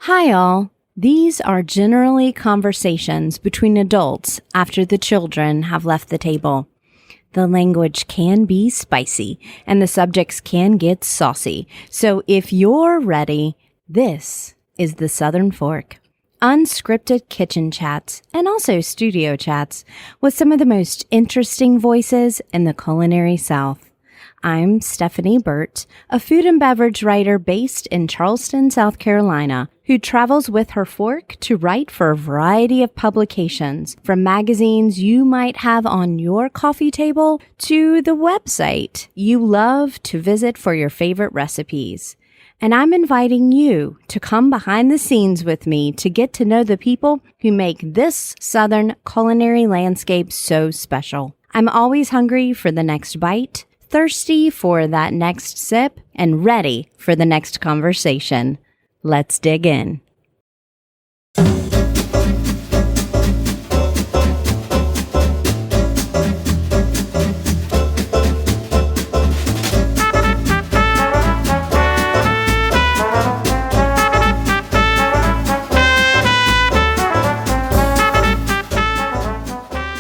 Hi all. These are generally conversations between adults after the children have left the table. The language can be spicy and the subjects can get saucy. So if you're ready, this is the Southern Fork. Unscripted kitchen chats and also studio chats with some of the most interesting voices in the culinary South. I'm Stephanie Burt, a food and beverage writer based in Charleston, South Carolina, who travels with her fork to write for a variety of publications, from magazines you might have on your coffee table to the website you love to visit for your favorite recipes. And I'm inviting you to come behind the scenes with me to get to know the people who make this Southern culinary landscape so special. I'm always hungry for the next bite, thirsty for that next sip, and ready for the next conversation. Let's dig in.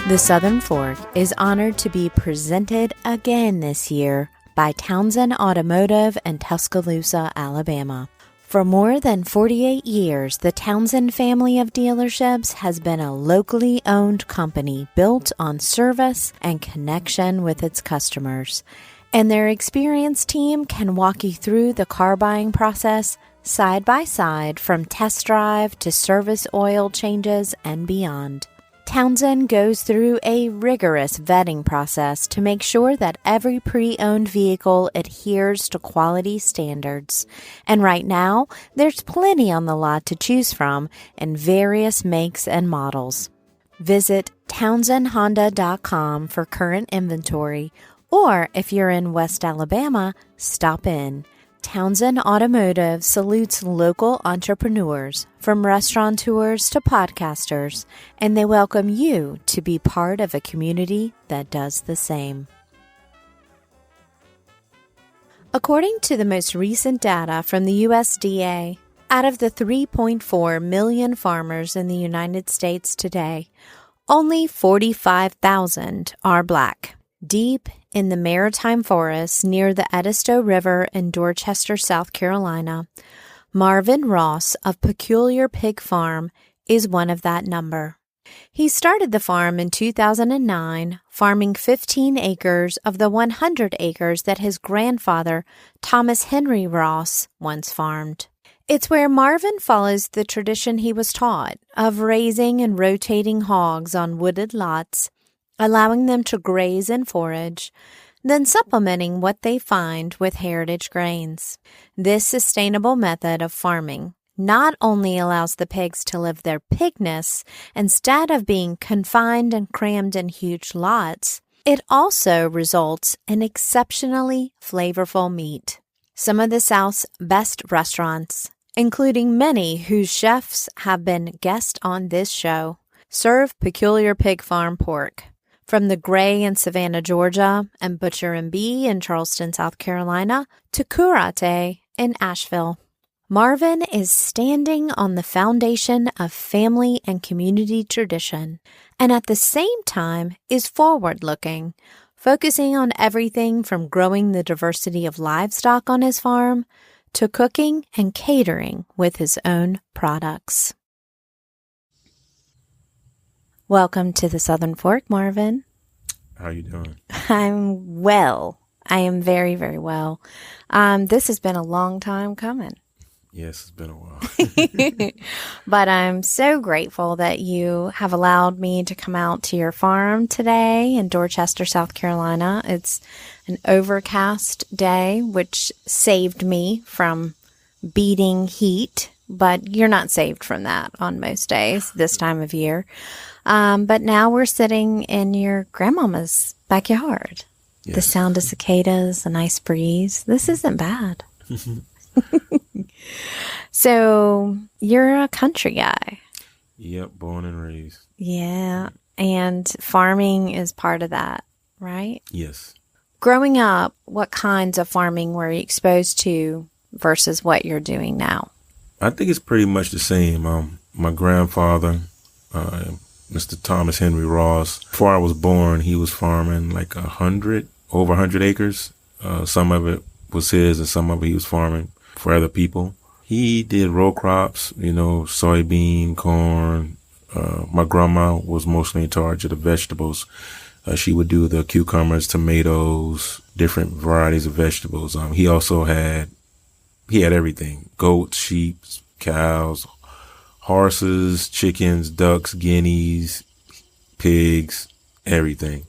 The Southern Fork is honored to be presented again this year by Townsend Automotive in Tuscaloosa, Alabama. For more than 48 years, the Townsend family of dealerships has been a locally owned company built on service and connection with its customers. And their experienced team can walk you through the car buying process side by side, from test drive to service oil changes and beyond. Townsend goes through a rigorous vetting process to make sure that every pre-owned vehicle adheres to quality standards. And right now, there's plenty on the lot to choose from in various makes and models. Visit townsendhonda.com for current inventory, or if you're in West Alabama, stop in. Townsend Automotive salutes local entrepreneurs, from restaurateurs to podcasters, and they welcome you to be part of a community that does the same. According to the most recent data from the USDA, out of the 3.4 million farmers in the United States today, only 45,000 are Black. Deep in the maritime forests near the Edisto River in Dorchester, South Carolina, Marvin Ross of Peculiar Pig Farm is one of that number. He started the farm in 2009, farming 15 acres of the 100 acres that his grandfather, Thomas Henry Ross, once farmed. It's where Marvin follows the tradition he was taught of raising and rotating hogs on wooded lots, allowing them to graze and forage, then supplementing what they find with heritage grains. This sustainable method of farming not only allows the pigs to live their pig-ness instead of being confined and crammed in huge lots, it also results in exceptionally flavorful meat. Some of the South's best restaurants, including many whose chefs have been guests on this show, serve Peculiar Pig Farm pork. From the Gray in Savannah, Georgia, and Butcher and Bee in Charleston, South Carolina, to Curate in Asheville. Marvin is standing on the foundation of family and community tradition, and at the same time is forward-looking, focusing on everything from growing the diversity of livestock on his farm to cooking and catering with his own products. Welcome to the Southern Fork, Marvin. How you doing? I'm well. I am very, very well. This has been a long time coming. Yes, it's been a while. But I'm so grateful that you have allowed me to come out to your farm today in Dorchester, South Carolina. It's an overcast day, which saved me from beating heat, but you're not saved from that on most days this time of year. But now we're sitting in your grandmama's backyard. Yes. The sound of cicadas, a nice breeze. This isn't bad. So you're a country guy. Yep, born and raised. Yeah, and farming is part of that, right? Yes. Growing up, what kinds of farming were you exposed to versus what you're doing now? I think it's pretty much the same. My grandfather, Mr. Thomas Henry Ross, before I was born, he was farming like over 100 acres. Some of it was his and some of it he was farming for other people. He did row crops, soybean, corn. My grandma was mostly in charge of the vegetables. She would do the cucumbers, tomatoes, different varieties of vegetables. He had everything: goats, sheep, cows, horses, chickens, ducks, guineas, pigs, everything.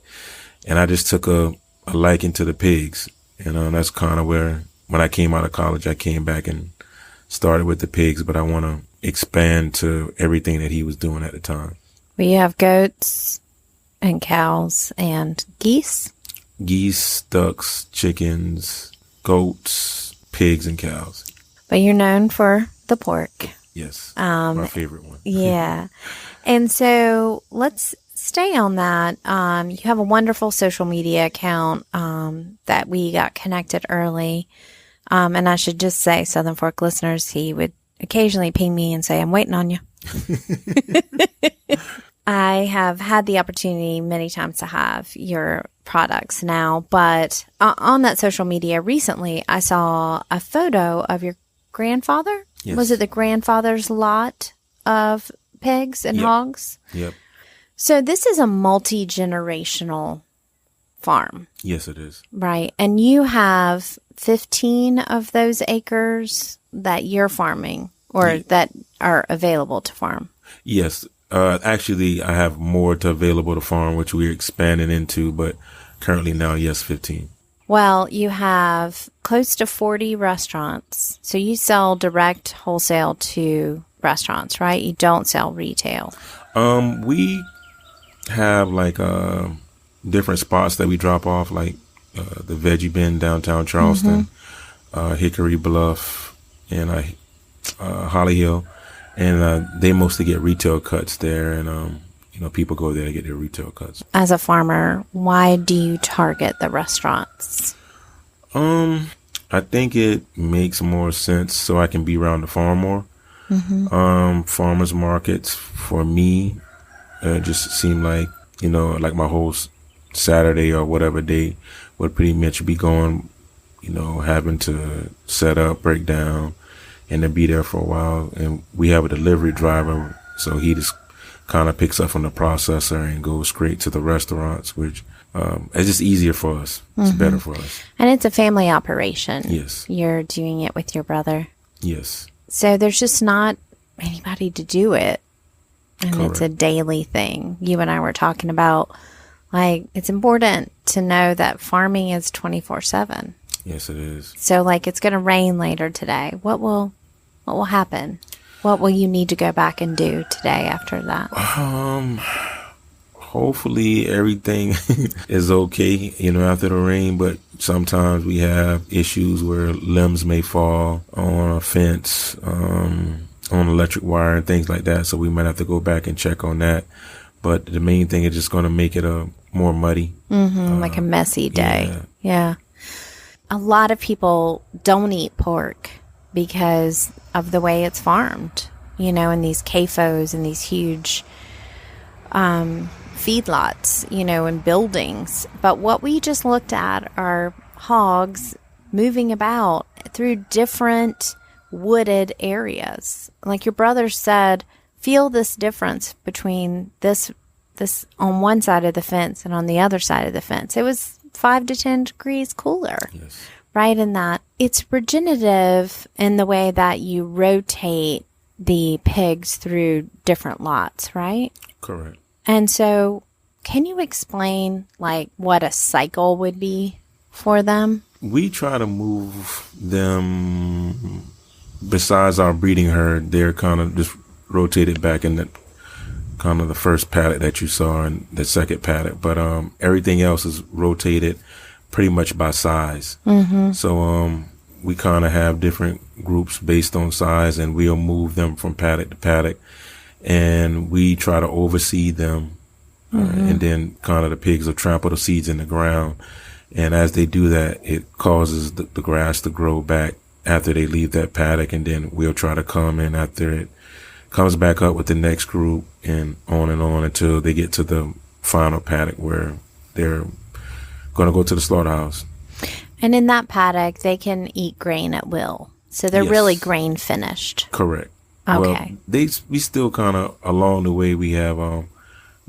And I just took a liking to the pigs. That's kind of where, when I came out of college, I came back and started with the pigs, but I want to expand to everything that he was doing at the time. We have goats and cows and geese. Geese, ducks, chickens, goats, pigs, and cows. But you're known for the pork. Yes, my favorite one. Yeah. And so let's stay on that. You have a wonderful social media account that we got connected early. And I should just say, Southern Fork listeners, he would occasionally ping me and say, I'm waiting on you. I have had the opportunity many times to have your products now, but on that social media recently, I saw a photo of your grandfather. Yes. Was it the grandfather's lot of pigs and hogs? Yep. So this is a multi-generational farm. Yes, it is. Right. And you have 15 of those acres that you're farming or that are available to farm. Yes. Actually, I have more available to farm, which we're expanding into, but currently now, yes, 15. Well, you have close to 40 restaurants. So you sell direct wholesale to restaurants, right? You don't sell retail. We have like different spots that we drop off, like the Veggie Bin downtown Charleston, Hickory Bluff, and Holly Hill. And they mostly get retail cuts there, and people go there to get their retail cuts. As a farmer, why do you target the restaurants? I think it makes more sense so I can be around the farm more. Farmers markets for me just seem like like my whole Saturday or whatever day would pretty much be going, having to set up, break down, and then be there for a while. And we have a delivery driver, so he just kind of picks up from the processor and goes straight to the restaurants, which it's just easier for us. It's better for us. And it's a family operation. Yes. You're doing it with your brother. Yes. So there's just not anybody to do it. And Correct. It's a daily thing. You and I were talking about, like, it's important to know that farming is 24/7. Yes, it is. So, like, it's going to rain later today. What will happen? What will you need to go back and do today after that? Hopefully everything is okay, after the rain, but sometimes we have issues where limbs may fall on a fence, on electric wire and things like that. So we might have to go back and check on that. But the main thing is just going to make it more muddy. Like a messy day. Yeah. A lot of people don't eat pork because of the way it's farmed, in these CAFOs and these huge feedlots, and buildings. But what we just looked at are hogs moving about through different wooded areas. Like your brother said, feel this difference between this on one side of the fence and on the other side of the fence. It was 5 to 10 degrees cooler. Yes. Right, in that it's regenerative in the way that you rotate the pigs through different lots, right? Correct. And so can you explain like what a cycle would be for them? We try to move them, besides our breeding herd, they're kind of just rotated back in the kind of the first paddock that you saw and the second paddock. But everything else is rotated pretty much by size. So we kind of have different groups based on size, and we'll move them from paddock to paddock, and we try to overseed them. And then kind of the pigs will trample the seeds in the ground. And as they do that, it causes the grass to grow back after they leave that paddock, and then we'll try to come in after it comes back up with the next group, and on until they get to the final paddock where they're going to go to the slaughterhouse. And in that paddock, they can eat grain at will. So they're really grain finished. Correct. Okay. Well, we still kind of, along the way, we have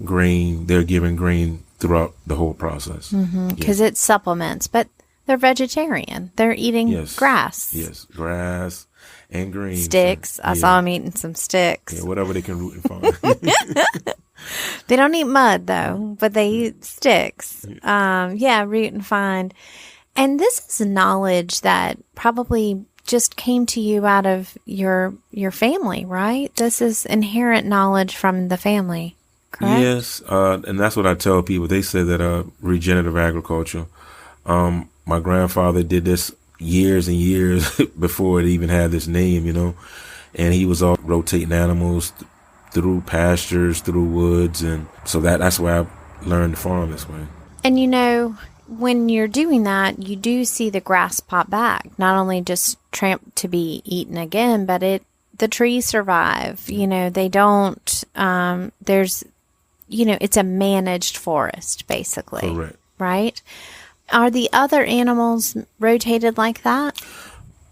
grain. They're giving grain throughout the whole process. Because it supplements, but they're vegetarian. They're eating grass. Yes, grass and green. Sticks. I saw them eating some sticks. Yeah, whatever they can root and find. They don't eat mud, though, but they eat sticks. Root and find. And this is knowledge that probably just came to you out of your family, right? This is inherent knowledge from the family, correct? Yes, and that's what I tell people. They say that regenerative agriculture, my grandfather did this years and years before it even had this name, and he was all rotating animals through pastures, through woods, and so that's why I learned to farm this way. And when you're doing that, you do see the grass pop back, not only just tramp to be eaten again, but the trees survive. They don't, it's a managed forest, basically. Correct. Right? Are the other animals rotated like that?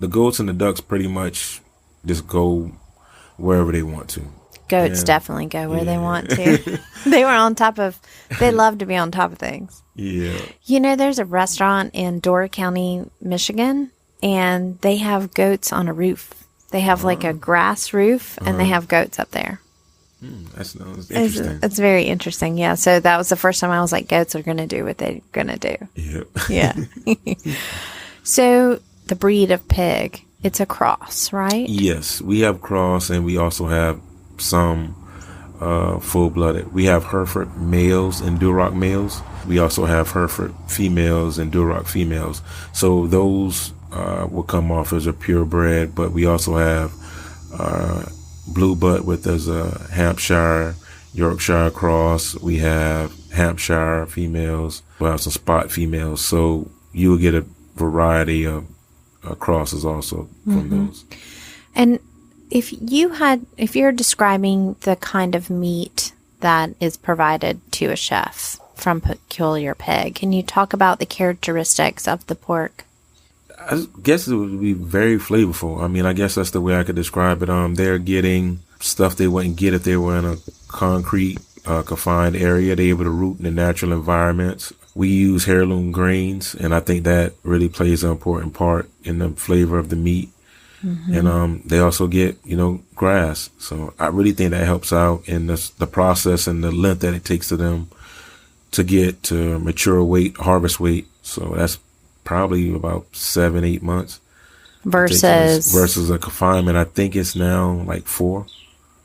The goats and the ducks pretty much just go wherever they want to. Goats definitely go where they want to. They love to be on top of things. Yeah. There's a restaurant in Door County, Michigan, and they have goats on a roof. They have like a grass roof, and they have goats up there. That's interesting. It's very interesting, yeah. So that was the first time I was like, goats are going to do what they're going to do. Yeah. So the breed of pig, it's a cross, right? Yes, we have cross, and we also have some full-blooded. We have Hereford males and Duroc males. We also have Hereford females and Duroc females. So those will come off as a purebred, but we also have blue butt with as a Hampshire, Yorkshire cross. We have Hampshire females. We have some spot females. So you will get a variety of crosses also from those. And if you're describing the kind of meat that is provided to a chef from Peculiar Pig, can you talk about the characteristics of the pork? I guess it would be very flavorful. I mean, I guess that's the way I could describe it. They're getting stuff they wouldn't get if they were in a concrete, confined area. They're able to root in the natural environments. We use heirloom grains, and I think that really plays an important part in the flavor of the meat. And they also get, grass. So I really think that helps out in the process and the length that it takes to them to get to mature weight, harvest weight. So that's probably about 7-8 months. Versus a confinement. I think it's now like 4.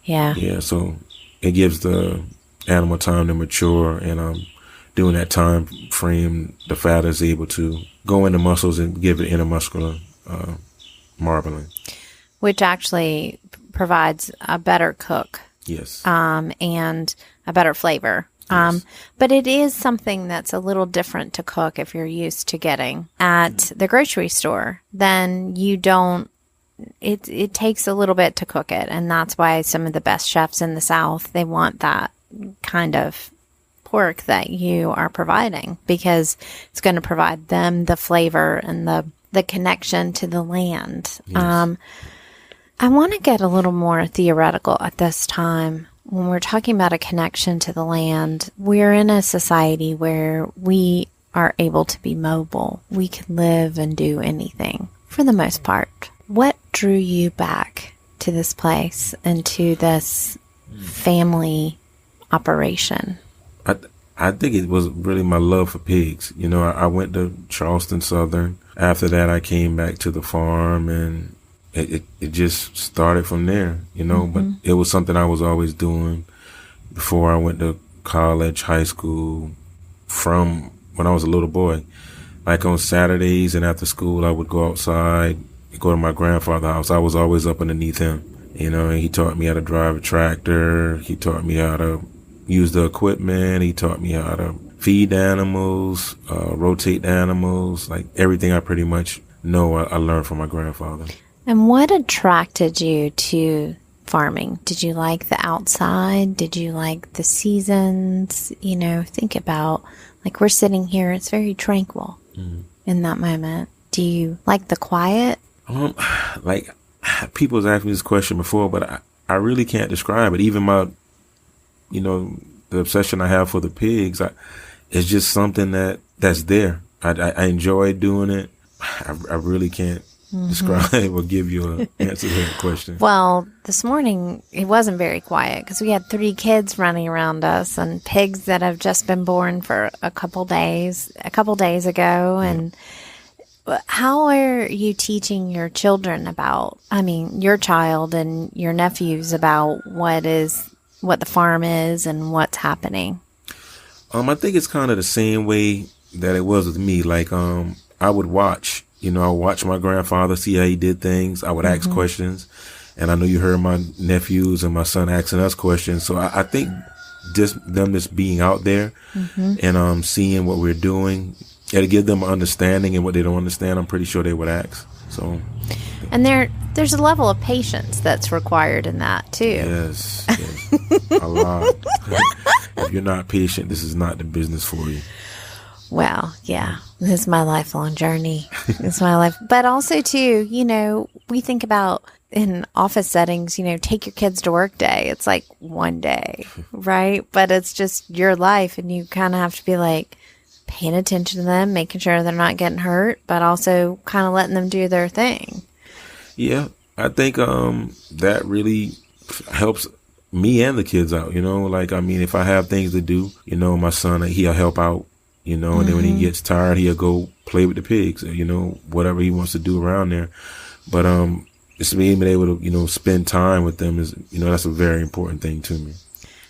Yeah. Yeah. So it gives the animal time to mature, and during that time frame, the fat is able to go into muscles and give it intermuscular marbling, which actually provides a better cook. Yes. And a better flavor. Yes. But it is something that's a little different to cook if you're used to getting at the grocery store. Then you don't. It takes a little bit to cook it, and that's why some of the best chefs in the South, they want that kind of pork that you are providing, because it's going to provide them the flavor and the connection to the land. Yes. I want to get a little more theoretical at this time. When we're talking about a connection to the land, we're in a society where we are able to be mobile. We can live and do anything for the most part. What drew you back to this place and to this family operation? I think it was really my love for pigs. I went to Charleston Southern. After that, I came back to the farm, and it just started from there, but it was something I was always doing before I went to college, high school, from when I was a little boy. Like on Saturdays and after school, I would go outside, go to my grandfather's house. I was always up underneath him, and he taught me how to drive a tractor. He taught me how to use the equipment. He taught me how to feed animals, rotate animals, like everything I pretty much No, I learned from my grandfather. And what attracted you to farming? Did you like the outside? Did you like the seasons? You know, think about, like, we're sitting here, it's very tranquil in that moment. Do you like the quiet? Like, people have asked me this question before, but I really can't describe it. Even my, the obsession I have for the pigs, it's just something that's there. I enjoy doing it. I really can't describe or give you an answer to that question. Well, this morning it wasn't very quiet because we had 3 kids running around us and pigs that have just been born for a couple days ago. And how are you teaching your children about, your child and your nephews about what the farm is and what's happening? I think it's kind of the same way that it was with me. Like, I would watch. I would watch my grandfather, see how he did things. I would ask questions. And I know you heard my nephews and my son asking us questions. So I think just being out there and seeing what we're doing, it'll give them an understanding, and what they don't understand, I'm pretty sure they would ask. So, and there's a level of patience that's required in that too. Yes, a lot. If you're not patient, this is not the business for you. Well, yeah, this is my lifelong journey. It's my life. But also, too, we think about in office settings, take your kids to work day. It's like one day, right? But it's just your life, and you kind of have to be like paying attention to them, making sure they're not getting hurt, but also kind of letting them do their thing. Yeah, I think that really helps me and the kids out, if I have things to do, my son, he'll help out. And then when he gets tired, he'll go play with the pigs, whatever he wants to do around there. But, it's being able to, spend time with them is, that's a very important thing to me.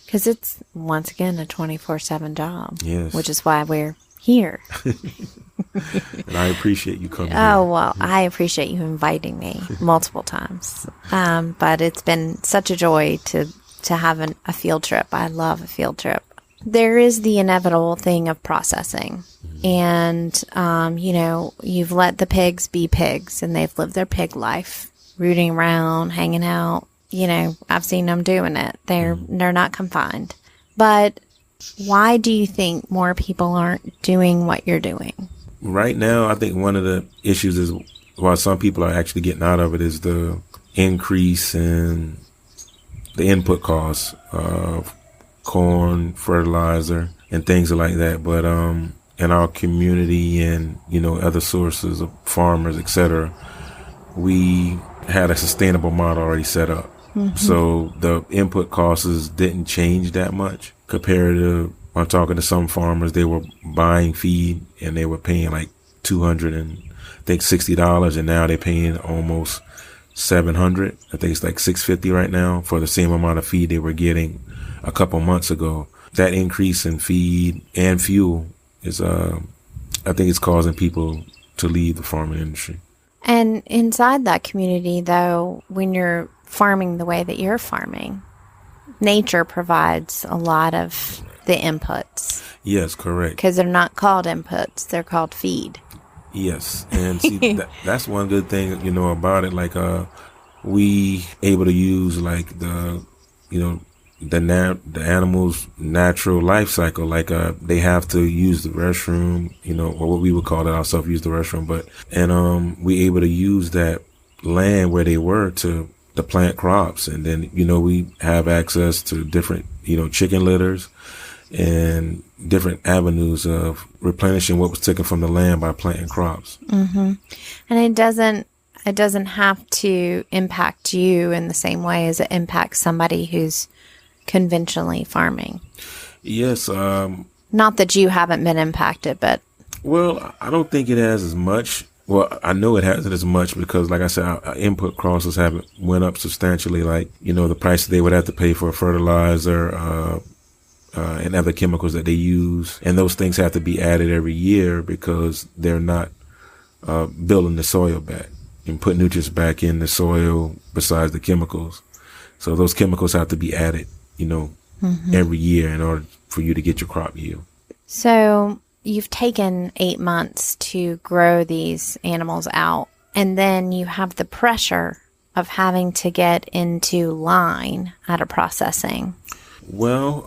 Because it's, once again, a 24/7 job. Yes. Which is why we're here. And I appreciate you coming. Oh, well, I appreciate you inviting me multiple times. But it's been such a joy to have a field trip. I love a field trip. There is the inevitable thing of processing. And, you've let the pigs be pigs, and they've lived their pig life, rooting around, hanging out. I've seen them doing it. They're not confined. But why do you think more people aren't doing what you're doing? Right now, I think one of the issues is, while some people are actually getting out of it, is the increase in the input costs of corn, fertilizer, and things like that. But in our community and, other sources of farmers, etc., we had a sustainable model already set up. So the input costs didn't change that much compared to, I'm talking to some farmers, they were buying feed and they were paying like $260, and now they're paying almost $700. I think it's like $650 right now for the same amount of feed they were getting a couple months ago. That increase in feed and fuel is, I think it's causing people to leave the farming industry. And inside that community, though, when you're farming the way that you're farming, nature provides a lot of the inputs. Yes, correct. Because they're not called inputs, they're called feed. Yes, and see, that's one good thing, about it. Like, we able to use like the animal's natural life cycle. Like, they have to use the restroom, or what we would call it ourselves, use the restroom. And we able to use that land where they were to plant crops. And then, we have access to different, chicken litters and different avenues of replenishing what was taken from the land by planting crops. And it doesn't have to impact you in the same way as it impacts somebody who's conventionally farming. Yes. Not that you haven't been impacted, but. Well, I don't think it has as much. Well, I know it hasn't as much because, like I said, our input costs haven't went up substantially. Like, the price they would have to pay for fertilizer, and other chemicals that they use. And those things have to be added every year because they're not, building the soil back and put nutrients back in the soil besides the chemicals. So those chemicals have to be added, every year in order for you to get your crop yield. So you've taken 8 months to grow these animals out, and then you have the pressure of having to get into line at a processing. Well,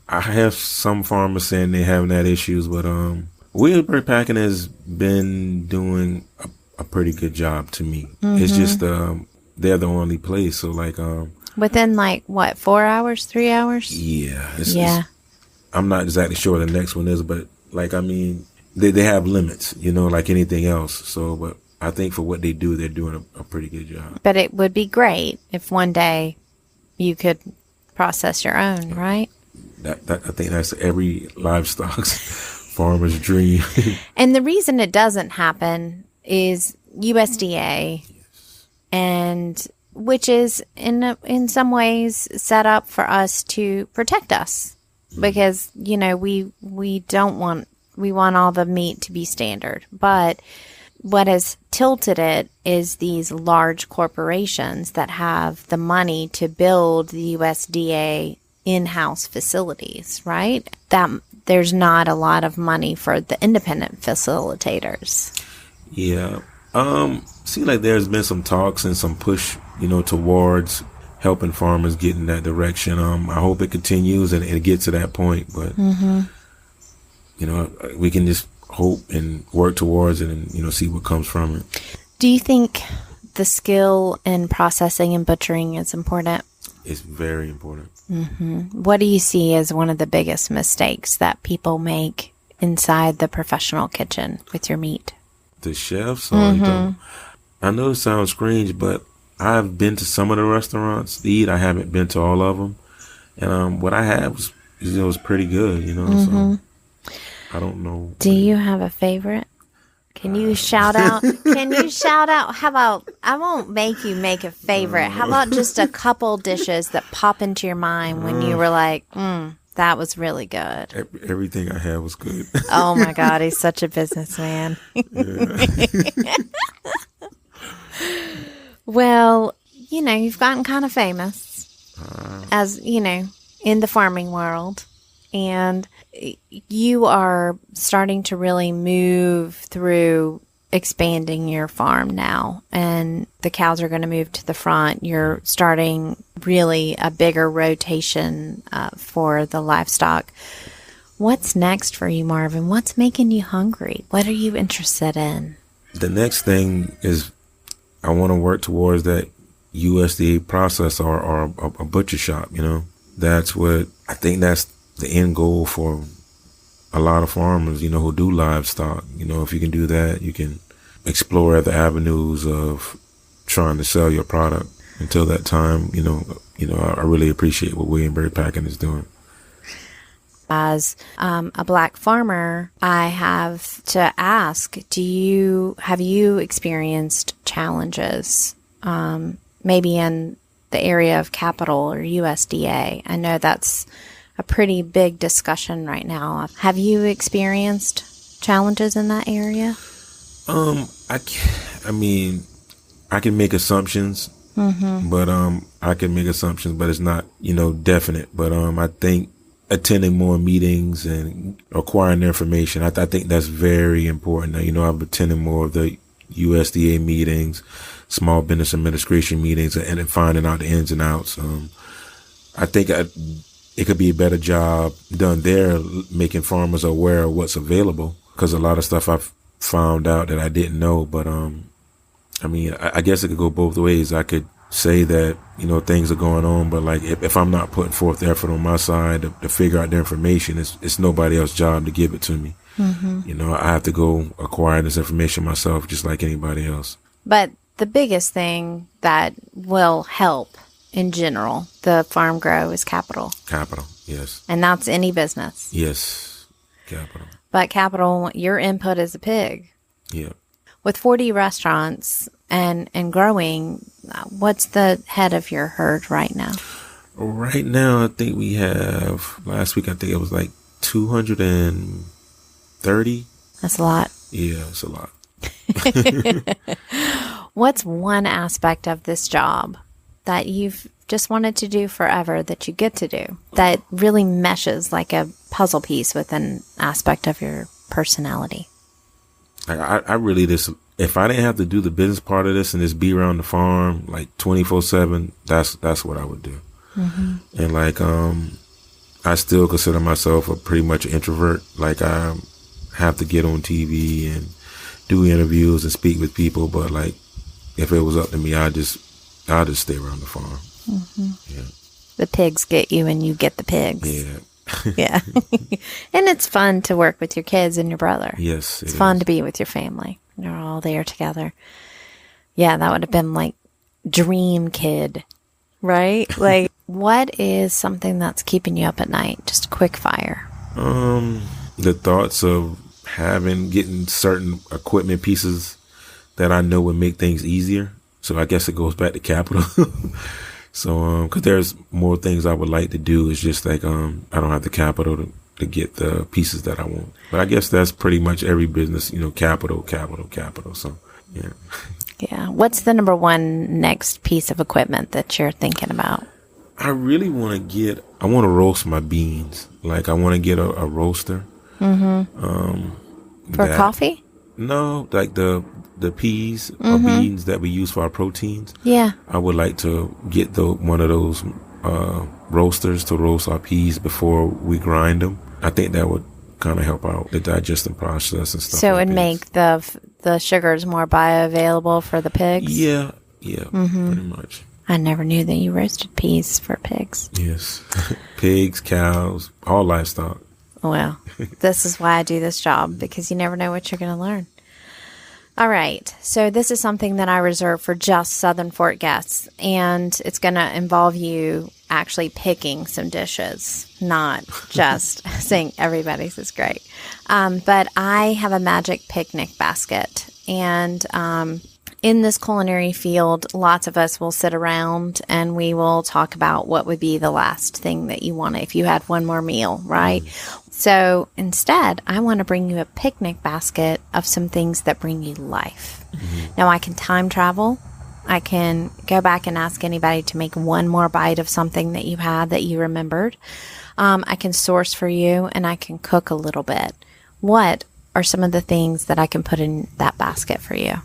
I have some farmers saying they're having that issues, but Williamsburg Packing has been doing a pretty good job to me. It's just they're the only place, so like within like what, 4 hours, 3 hours? Yeah. I'm not exactly sure what the next one is, but like I mean, they have limits, you know, like anything else. So, but I think for what they do, they're doing a pretty good job. But it would be great if one day you could process your own, right? That I think that's every livestock farmer's dream. And the reason it doesn't happen is USDA, and which is in some ways set up for us to protect us, because you know we want all the meat to be standard, but what has tilted it is these large corporations that have the money to build the USDA in-house facilities, right? That there's not a lot of money for the independent facilitators. Yeah. Seems like there's been some talks and some push, you know, towards helping farmers get in that direction. I hope it continues and it gets to that point, but you know, we can just hope and work towards it and, you know, see what comes from it. Do you think the skill in processing and butchering is important? It's very important. What do you see as one of the biggest mistakes that people make inside the professional kitchen with your meat? The chefs? I know it sounds strange, but I've been to some of the restaurants to eat. I haven't been to all of them. And what I had was, you know, was pretty good, you know, so I don't know. Do you have a favorite? Can you shout out? How about, I won't make you make a favorite. How about just a couple dishes that pop into your mind when you were like, that was really good? Everything I had was good. Oh my God, he's such a businessman. Well, you know, you've gotten kind of famous as, you know, in the farming world. And you are starting to really move through expanding your farm now. And the cows are going to move to the front. You're starting really a bigger rotation for the livestock. What's next for you, Marvin? What's making you hungry? What are you interested in? The next thing is I want to work towards that USDA process or a butcher shop, you know. That's what I think that's the end goal for a lot of farmers, you know, who do livestock. You know, if you can do that, you can explore other avenues of trying to sell your product. Until that time, you know, I really appreciate what Williamsburg Packing is doing. As a black farmer, I have to ask, have you experienced challenges, maybe in the area of capital or USDA? I know that's a pretty big discussion right now. Have you experienced challenges in that area? I can make assumptions, but it's not, you know, definite. But I think attending more meetings and acquiring information, I think that's very important. You know, I've attended more of the USDA meetings, Small Business Administration meetings, and finding out the ins and outs. I think it could be a better job done there, making farmers aware of what's available, because a lot of stuff I've found out that I didn't know. But I guess it could go both ways. I could say that, you know, things are going on, but like if I'm not putting forth the effort on my side to figure out the information, it's nobody else's job to give it to me. You know, I have to go acquire this information myself, just like anybody else. But the biggest thing that will help in general, the farm grow, is capital. Capital, yes. And that's any business. Yes, capital. But capital, your input is a pig. Yeah. With 40 restaurants and growing, what's the head of your herd right now? Right now, I think we have, last week, I think it was like 230. That's a lot. Yeah, it's a lot. What's one aspect of this job that you've just wanted to do forever that you get to do, that really meshes like a puzzle piece with an aspect of your personality. I really just, if I didn't have to do the business part of this and just be around the farm like 24/7, that's what I would do. Mm-hmm. And like, I still consider myself a pretty much introvert. Like I have to get on TV and do interviews and speak with people. But like, if it was up to me, I'll just stay around the farm. Mm-hmm. Yeah. The pigs get you and you get the pigs. Yeah. Yeah. And it's fun to work with your kids and your brother. Yes. It's fun to be with your family. You're all there together. Yeah, that would have been like dream kid, right? Like, what is something that's keeping you up at night? Just quick fire. The thoughts of getting certain equipment pieces that I know would make things easier. So I guess it goes back to capital. So, cause there's more things I would like to do. It's just like, I don't have the capital to get the pieces that I want. But I guess that's pretty much every business, capital. So, yeah. Yeah. What's the number one next piece of equipment that you're thinking about? I really want to roast my beans. Like I want to get a roaster. Mm-hmm. For coffee? No, like the peas or beans that we use for our proteins. Yeah. I would like to get one of those roasters to roast our peas before we grind them. I think that would kind of help out the digestion process and stuff. So it would make the sugars more bioavailable for the pigs? Yeah, pretty much. I never knew that you roasted peas for pigs. Yes. Pigs, cows, all livestock. Well, this is why I do this job, because you never know what you're going to learn. All right. So this is something that I reserve for just Southern Fork guests, and it's going to involve you actually picking some dishes, not just saying everybody's is great. But I have a magic picnic basket, and in this culinary field, lots of us will sit around and we will talk about what would be the last thing that you want if you had one more meal, right? So instead, I want to bring you a picnic basket of some things that bring you life. Mm-hmm. Now, I can time travel. I can go back and ask anybody to make one more bite of something that you had that you remembered. I can source for you, and I can cook a little bit. What are some of the things that I can put in that basket for you?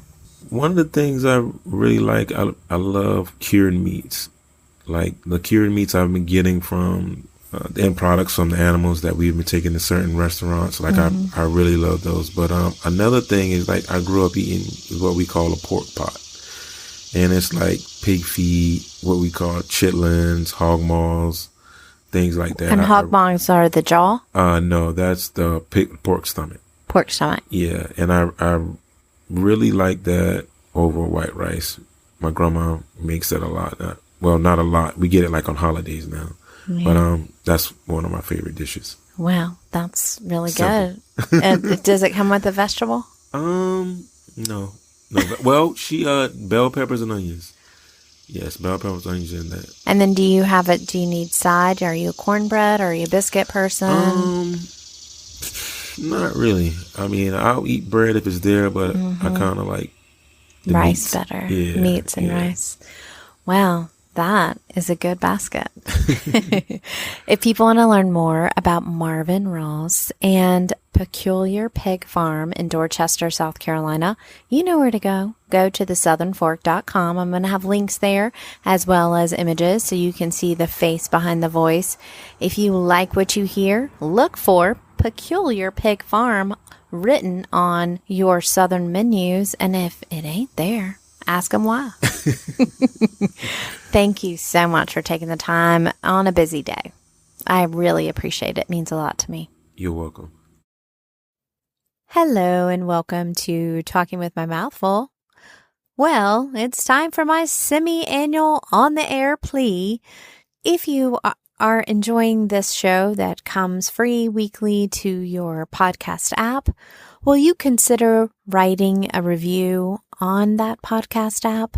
One of the things I really like, I love cured meats. Like the cured meats I've been getting from the end products from the animals that we've been taking to certain restaurants. Like I really love those. But another thing is, like, I grew up eating what we call a pork pot. And it's like pig feet, what we call chitlins, hog maws, things like that. And hog maws are the jaw? No, that's the pork stomach. Pork stomach. Yeah, and I really like that over white rice. My grandma makes it a lot. Well, not a lot. We get it like on holidays now. Yeah. But that's one of my favorite dishes. Wow, that's really good. And does it come with a vegetable? No. Well, she bell peppers and onions. Yes, bell peppers, onions, and that. And then do you need side? Are you a cornbread? Or are you a biscuit person? Not really. I mean, I'll eat bread if it's there, but I kind of like the rice meats. Better. Yeah, meats and rice. Wow, that is a good basket. If people want to learn more about Marvin Ross and Peculiar Pig Farm in Dorchester, South Carolina, you know where to go. Go to thesouthernfork.com. I'm going to have links there as well as images so you can see the face behind the voice. If you like what you hear, look for Peculiar Pig Farm written on your southern menus, and if it ain't there, ask them why. Thank you so much for taking the time on a busy day. I really appreciate it. It means a lot to me. You're welcome. Hello and welcome to Talking with My Mouth Full. Well, it's time for my semi-annual on-the-air plea. If you are enjoying this show that comes free weekly to your podcast app, will you consider writing a review on that podcast app?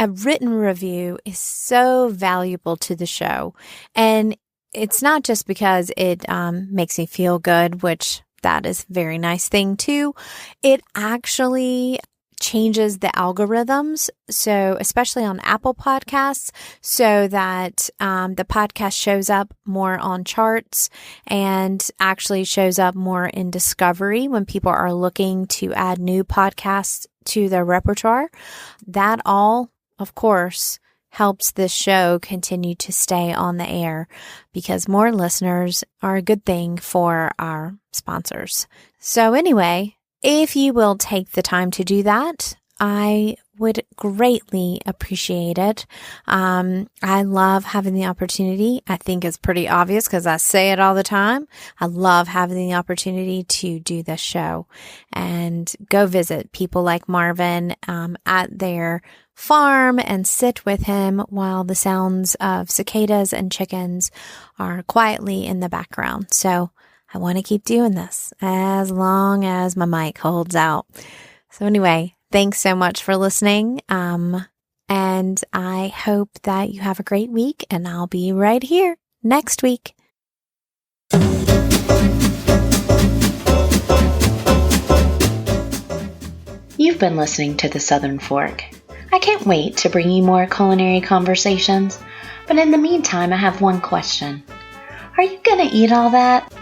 A written review is so valuable to the show. And it's not just because it makes me feel good, which that is a very nice thing too. It actually changes the algorithms, so especially on Apple Podcasts, so that the podcast shows up more on charts and actually shows up more in discovery when people are looking to add new podcasts to their repertoire. That all, of course, helps this show continue to stay on the air because more listeners are a good thing for our sponsors. So anyway, if you will take the time to do that, I would greatly appreciate it. I love having the opportunity. I think it's pretty obvious because I say it all the time. I love having the opportunity to do this show and go visit people like Marvin at their farm and sit with him while the sounds of cicadas and chickens are quietly in the background. So I want to keep doing this as long as my mic holds out. So anyway, thanks so much for listening. And I hope that you have a great week, and I'll be right here next week. You've been listening to The Southern Fork. I can't wait to bring you more culinary conversations, but in the meantime, I have one question. Are you going to eat all that?